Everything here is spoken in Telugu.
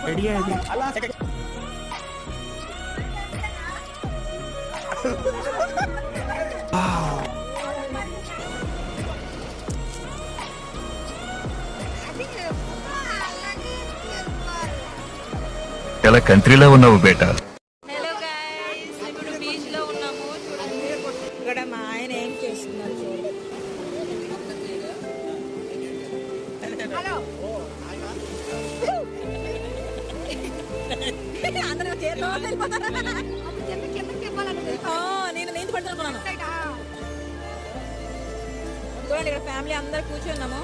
రెడీ అయ్యేది చాలా కంట్రీలో ఉన్నావు బేటా. హలో గైస్, ఇప్పుడు బీచ్ లో ఉన్నాము. చూడండి ఇక్కడ మా ఆయన ఏం చేస్తున్నారు చూడండి. అందరూ చేతిలో వెళ్ళిపోతారు. నేను నీతి పడుతున్నాను. చూడండి ఇక్కడ ఫ్యామిలీ అందరు కూర్చున్నాము.